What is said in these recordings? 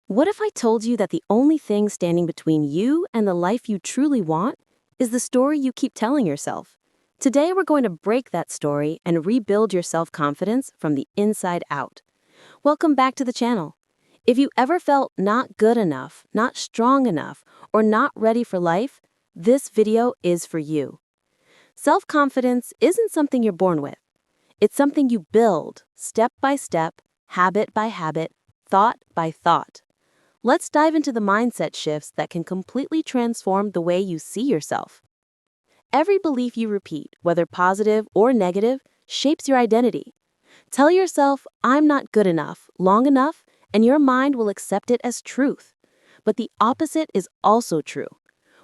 What if I told you that the only thing standing between you and the life you truly want is the story you keep telling yourself? Today, we're going to break that story and rebuild your self-confidence from the inside out. Welcome back to the channel. If you ever felt not good enough, not strong enough, or not ready for life, this video is for you. Self-confidence isn't something you're born with. It's something you build, step by step, habit by habit, thought by thought. Let's dive into the mindset shifts that can completely transform the way you see yourself. Every belief you repeat, whether positive or negative, shapes your identity. Tell yourself, "I'm not good enough," long enough, and your mind will accept it as truth. But the opposite is also true.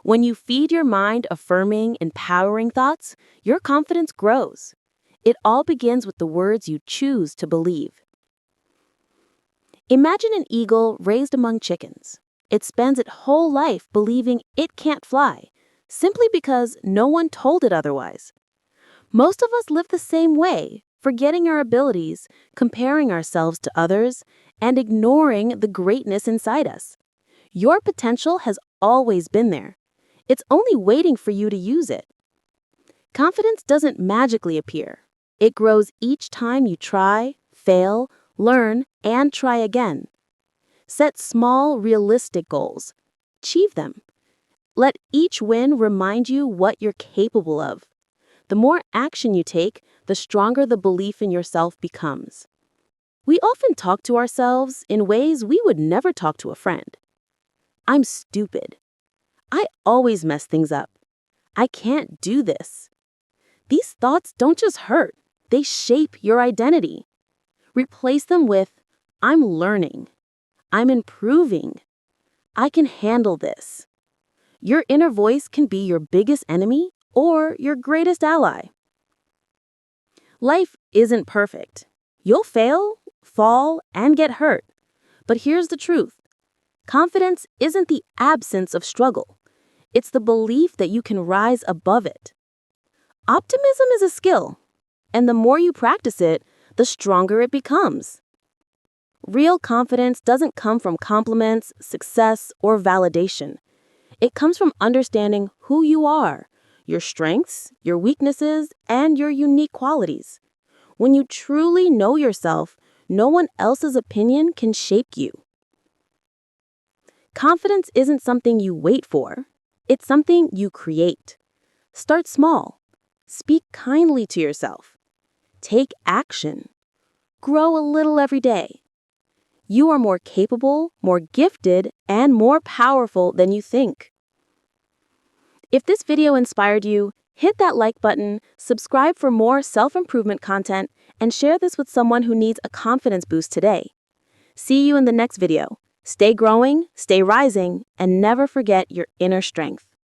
When you feed your mind affirming, empowering thoughts, your confidence grows. It all begins with the words you choose to believe. Imagine an eagle raised among chickens. It spends its whole life believing it can't fly, simply because no one told it otherwise. Most of us live the same way, forgetting our abilities, comparing ourselves to others, and ignoring the greatness inside us. Your potential has always been there. It's only waiting for you to use it. Confidence doesn't magically appear. It grows each time you try, fail, learn, and try again. Set small, realistic goals. Achieve them. Let each win remind you what you're capable of. The more action you take, the stronger the belief in yourself becomes. We often talk to ourselves in ways we would never talk to a friend. "I'm stupid. I always mess things up. I can't do this." These thoughts don't just hurt, they shape your identity. Replace them with, "I'm learning. I'm improving. I can handle this." Your inner voice can be your biggest enemy or your greatest ally. Life isn't perfect. You'll fail, fall, and get hurt. But here's the truth. Confidence isn't the absence of struggle. It's the belief that you can rise above it. Optimism is a skill, and the more you practice it, the stronger it becomes. Real confidence doesn't come from compliments, success, or validation. It comes from understanding who you are, your strengths, your weaknesses, and your unique qualities. When you truly know yourself, no one else's opinion can shape you. Confidence isn't something you wait for. It's something you create. Start small. Speak kindly to yourself. Take action. Grow a little every day. You are more capable, more gifted, and more powerful than you think. If this video inspired you, hit that like button, subscribe for more self-improvement content, and share this with someone who needs a confidence boost today. See you in the next video. Stay growing, stay rising, and never forget your inner strength.